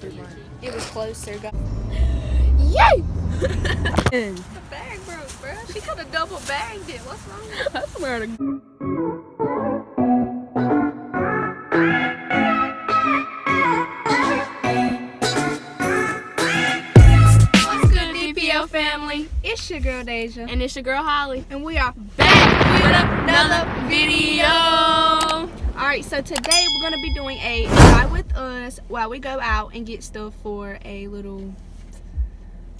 It was closer, guys. Yay! The bag broke, bro. She could have double bagged it. What's wrong with it? I swear to What's good, DPL family? It's your girl Deja. And it's your girl Holly. And we are Back with another video. Alright, so today we're going to be doing a try with us while we go out and get stuff for a little...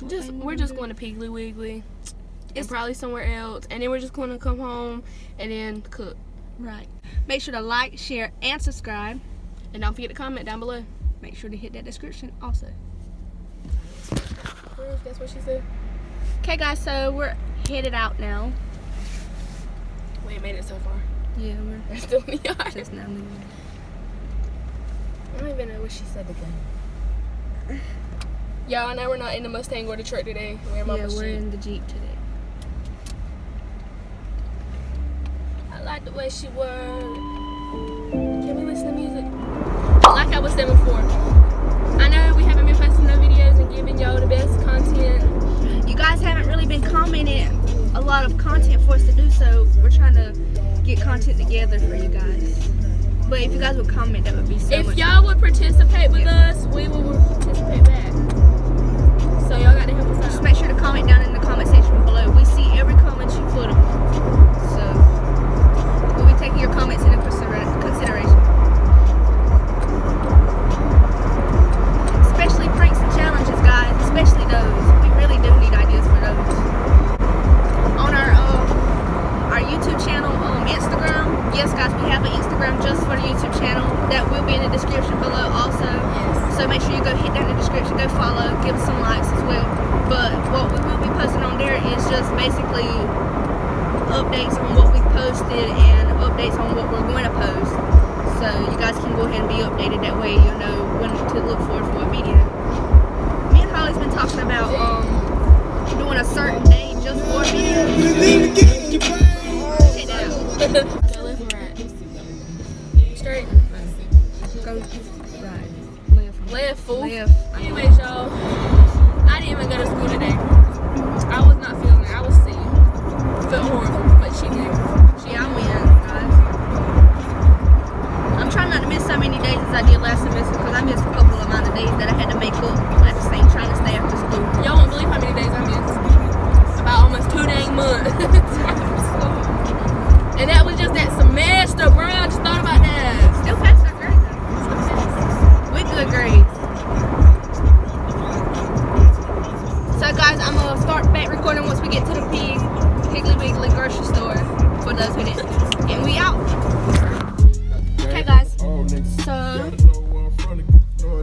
We're just going to Piggly Wiggly. It's probably somewhere else. And then we're just going to come home and then cook. Right. Make sure to like, share, and subscribe. And don't forget to comment down below. Make sure to hit that description also. That's what she said. Okay guys, so we're headed out now. We ain't made it so far. Yeah, We're still in the yard. just now leaving. I don't even know what she said again. Y'all, I know we're not in the Mustang or the truck today. We're in Mama's we're Jeep. in the Jeep today. I like the way she was. Can we listen to music? Like I was saying before, I know we haven't been posting no videos and giving y'all the best content. You guys haven't really been commenting a lot of content for us to do, so we're trying to get content together for you guys. But if you guys would comment, that would be so much If y'all would participate with us, we will participate back. So y'all got to help us out. Just make sure to comment down in the comment section below. We see every comment you put them. So we'll be taking your comments into consideration. Especially pranks and challenges, guys. Especially those. We really do need ideas for those. On our YouTube channel, Instagram. Yes, guys, we have an Instagram just for the YouTube channel. That will be in the description below also. Yes. So make sure you go hit that in the description, go follow, give us some likes as well. But what we will be posting on there is just basically updates on what we've posted and updates on what we're going to post. So you guys can go ahead and be updated, that way you'll know when to look for a video. Me and Holly's been talking about doing a certain day just for videos. Check that out. Go left or right? Straight. Go right. Left, fool. Left. Anyways, y'all, I didn't even go to school today. I was not feeling it. I was sick. Felt horrible, but she did. Yeah, I'm in, guys. I'm trying not to miss so many days as I did last semester, because I missed a couple amount of days that I had to make up at the same trying to stay after school. Y'all won't believe how many days I missed. About almost 2 dang months. And that was just that semester, bro. I just thought about that. Still passed our grade though. With good grades. So guys, I'm gonna start back recording once we get to the Piggly Wiggly grocery store. For those who didn't. And we out. Okay guys, so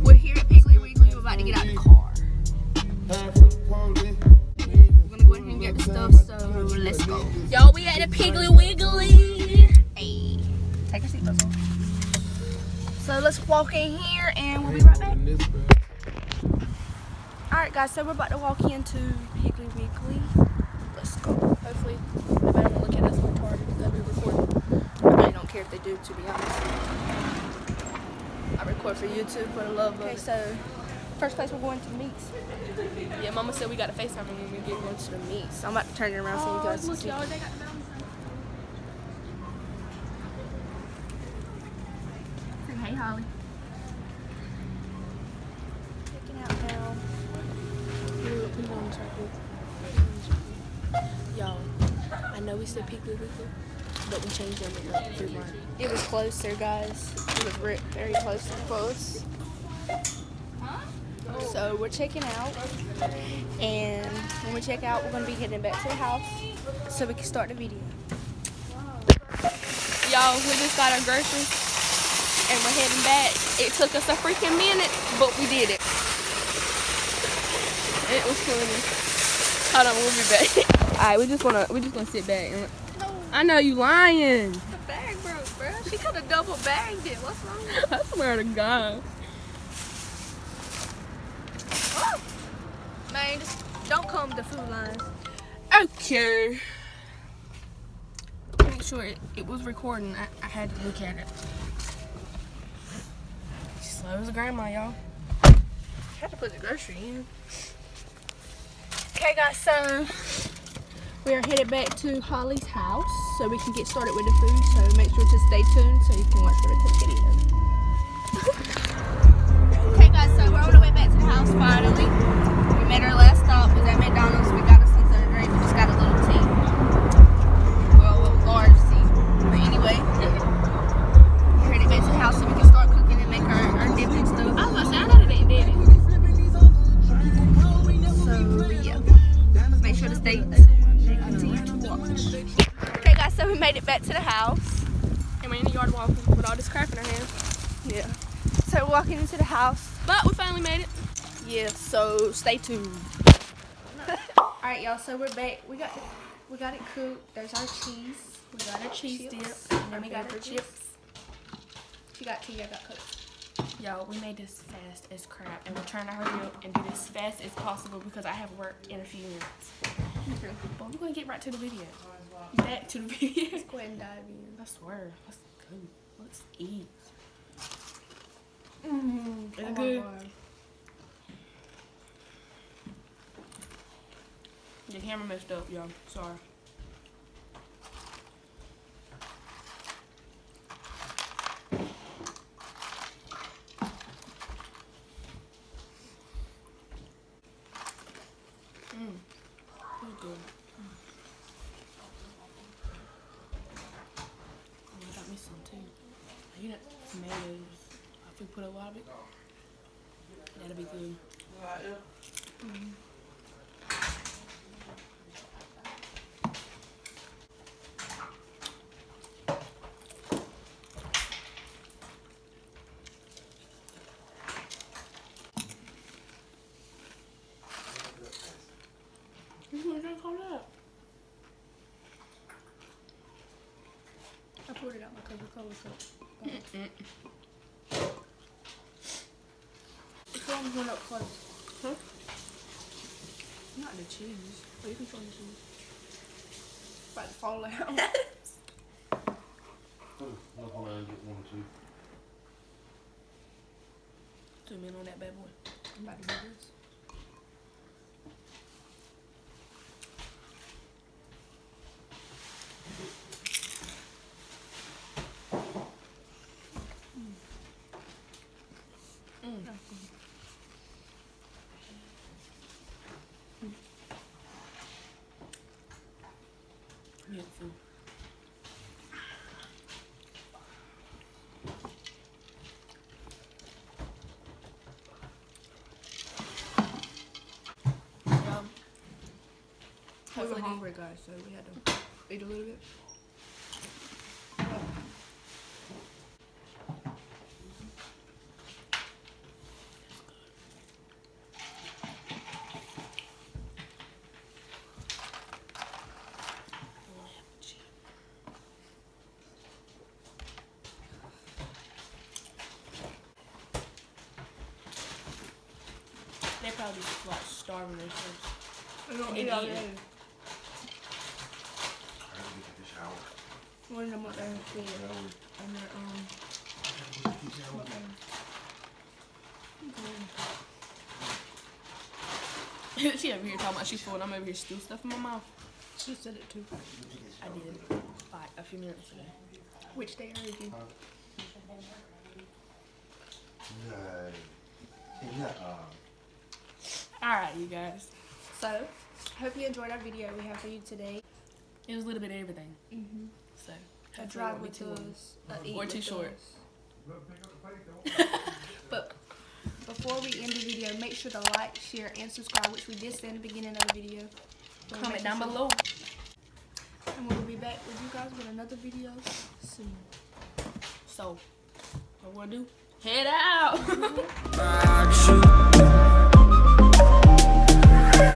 we're here at Piggly Wiggly. We're about to get out the car. We're gonna go ahead and get the stuff, so let's go. Y'all, we at the Piggly Wiggly. Hey, take your seatbelts off. So let's walk in here and we'll be right back. Alright guys, so we're about to walk into Piggly Wiggly. Let's go. Hopefully, they better not look at us retarded that we recording. I really don't care if they do, to be honest. I record for YouTube for the love of it. Okay, so first place we're going to the meats. Yeah, Mama said we got to FaceTime when we get Going to the meats. So I'm about to turn it around so you guys can look, see. y'all, they got the mountain. Hey Holly. Checking out now. Y'all, I know we said Piggly Wiggly, but we changed them with food line. It was closer, guys. It was very close to us. So we're checking out, and when we check out, we're gonna be heading back to the house so we can start the video. Y'all, we just got our groceries and we're heading back. It took us a freaking minute, but we did it. It was killing me. Hold on, we'll be back. Alright, we just gonna sit back and I know you lying. The bag broke, bro. She could have double bagged it. What's wrong with it? I swear to God. Oh. Man, just don't come to food lines. Okay. Make sure it was recording. I had to look at it. She's slow as a grandma, y'all. Put the grocery in. Okay guys, so we are headed back to Holly's house so we can get started with the food. So make sure to stay tuned so you can watch the rest of the video. Okay guys, so we're on the way back to the house finally. We made our last stop, was at McDonald's. We got us some soda drink. We just got a little tea. Well, a large tea. But anyway, we're headed back to the house so we can start cooking and make our dip and stuff. I was about to say, I know that they did it. So yeah, make sure to stay tuned and continue to watch. Okay guys, so we made it back to the house. And we're in the yard walking with all this crap in our hands. Yeah. So we're walking into the house. But we finally made it. Yeah, so stay tuned. Alright y'all, so we're back. We got it cooked. There's our cheese. We got our cheese dip. And then we got our chips. She got tea, I got cooked. Yo, we made this fast as crap, and we're trying to hurry up and do this as fast as possible because I have work in a few minutes. Okay. But we're gonna get right to the video. Back to the video. Let's go ahead and dive in. I swear. Let's go. Let's eat. Is it good? The camera messed up, y'all. Sorry. That's good. Oh, I got me some too. You know, tomatoes. If we put a lot of it, that'll be good. What did I call that? I poured it out my Coca-Cola cup. Which one went up close? Huh? Not the cheese. Oh, you can show the cheese. About to fall out. Look around and get one or two. 2 men on that bad boy. I'm about to do this. Beautiful. We were hungry, guys, so we had to eat a little bit. They probably like starving themselves. I don't They eat all eat. day. I gotta get to the shower. One of them up there and food. And then, She over here talking about she's full and I'm over here still stuff in my mouth. she said it too. I did. Like a few minutes ago. Which day are you? Alright, you guys. So, hope you enjoyed our video we have for you today. It was a little bit of everything. So, A hopefully it drive won't be with too long. us. A eat Or with too short. us. But before we end the video, make sure to like, share, and subscribe, which we did say in the beginning of the video. So Comment make down sure- below. And we'll be back with you guys with another video soon. So, what we'll do? Head out! Nacho.